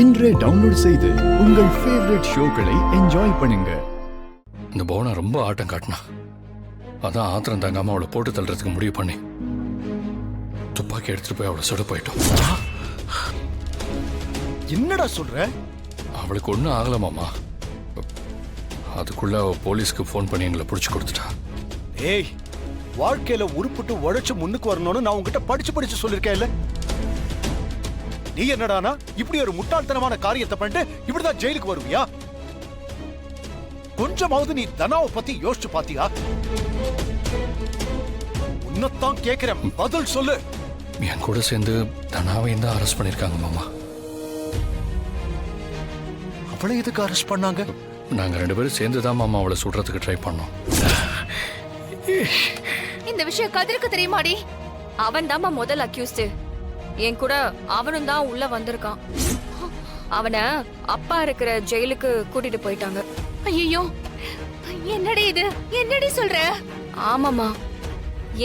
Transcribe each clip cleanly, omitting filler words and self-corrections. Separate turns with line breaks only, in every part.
இன்றே டவுன்லோட் செய்து உங்கள் ஃபேவரட் ஷோக்களை என்ஜாய் பண்ணுங்க.
இந்த புவனா ரொம்ப ஆட்டம் காட்டினா, அதான் ஆத்திரம் தாங்காம அவளை போட்டு தள்ளுறதுக்கு முடிவு பண்ணி துப்பாக்கி எடுத்துட்டு போய் அவளை சுட போயிட்டோம்.
என்னடா சொல்ற?
அவளுக்கு ஒன்றும் ஆகலாமாமா. அதுக்குள்ள அவ போலீஸ்க்கு ஃபோன் பண்ணி எங்களை பிடிச்சி கொடுத்துட்டா.
ஏய், வாழ்க்கையில உருப்பிட்டு உழைச்சு முன்னுக்கு வரணும்னு நான் உங்ககிட்ட படிச்சு சொல்லிருக்கேன் இல்ல? நீ என்னடானா இப்படி ஒரு முட்டாள்தனமான காரியத்தை பண்ணிட்டு இப்படிதான் ஜெயிலுக்கு வருவியா? கொஞ்சமாவது நீ தனாவை பத்தி யோசிச்சு பாத்தியா? உன்னத்தான் கேக்குறேன், பதில் சொல்லு.
என் கூட சேர்ந்து தனாவையும் தான் அரெஸ்ட் பண்ணிருக்காங்க மாமா.
அவளை எதுக்கு அரெஸ்ட் பண்ணாங்க?
நாங்க 2 பேரும் சேர்ந்து தான் மாமா அவளை சுடுறதுக்கு ட்ரை பண்ணோம்.
இந்த விஷயம் கதிருக்கு தெரியுமாடி? அவன் தாமா முதல் அக்யூஸ்ட். என் கூட அவனும் தான் உள்ள வந்திருக்கான். அவனை அப்பா இருக்கிற ஜெயிலுக்கு கூட்டிட்டு போயிட்டாங்க. ஐயோ, என்னடி இது? என்னடி சொல்ற? ஆமாமா,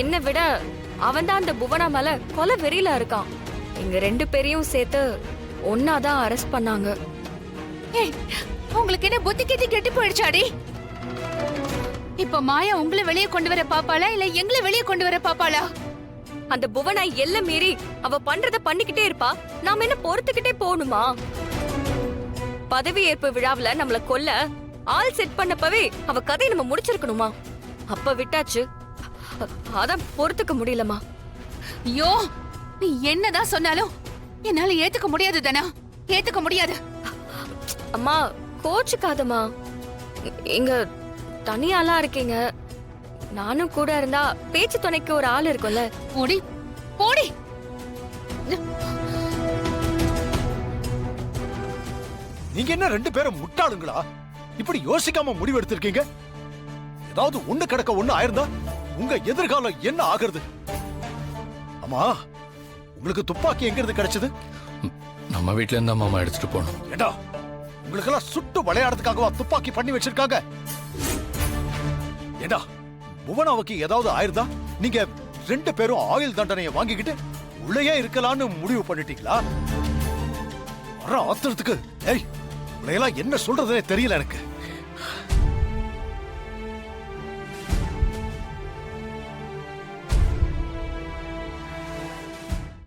என்னை விட அவன் தான் அந்த புவனா மேல கொலை வெறியில இருக்கான். எங்க 2 பேரையும் சேர்த்து ஒன்னாதான் அரெஸ்ட் பண்ணாங்க. ஏய், உங்களுக்கு என்ன புத்தி கித்தி கெட்டு போயிடுச்சாடி? இப்ப மாயா உங்களை வெளியே கொண்டு வர பாப்பாளா இல்ல எங்களை வெளியே கொண்டு வர பாப்பாளா? அந்த புவனா எல்லாம் மீறி அவ பண்றத பண்ணிக்கிட்டே இருப்பா. நாம என்ன பொறுத்துக்கிட்டே போகணுமா? பதவி ஏற்பு விழாவுல நம்மள கொல்ல ஆள் செட் பண்ணப்பவே அவ கதையை நம்ம முடிச்சிருக்கணுமா? அப்ப விட்டாச்சு, அதான் பொறுத்துக்க முடியலமா. ஐயோ, நீ என்னதான் சொன்னாலும் என்னால ஏத்துக்க முடியாது தானா? ஏத்துக்க முடியாது. அம்மா கோச்சுக்காதம்மா, இங்க தனியாலாம் இருக்கீங்க. நானும் கூட இருந்தா பேச்சு துணைக்கு ஒரு ஆள் இருக்கும்ல. போடி போடி.
நீங்க என்ன 2 பேரும் முட்டாளுங்களா? இப்படி யோசிக்காம முடிவு எடுத்திருக்கீங்க? ஏதாவது ஒண்ணு கிடக்க ஒண்ணு ஆயிருந்தா உங்க எதிர்காலம் என்ன ஆகுறது? அம்மா, உங்களுக்கு துப்பாக்கி எங்க இருந்து கிடைச்சது?
நம்ம வீட்ல இருந்தா மாமா எடுத்துட்டு போனோம்.
ஏடா, உங்களுக்கு எல்லாம் சுட்டு விளையாடுறதுக்காகவா துப்பாக்கி பண்ணி வச்சிருக்காங்க? ஏடா, புவனாவுக்கு ஏதாவது ஆயிருந்தா நீங்க 2 பேரும் ஆயுள் தண்டனையை வாங்கிக்கிட்டு உள்ளேயே இருக்கலாம்னு முடிவு பண்ணிட்டீங்களா? வர ஆத்திரத்துக்கு ஏய், உங்களையெல்லாம் என்ன சொல்றதுனே தெரியல எனக்கு.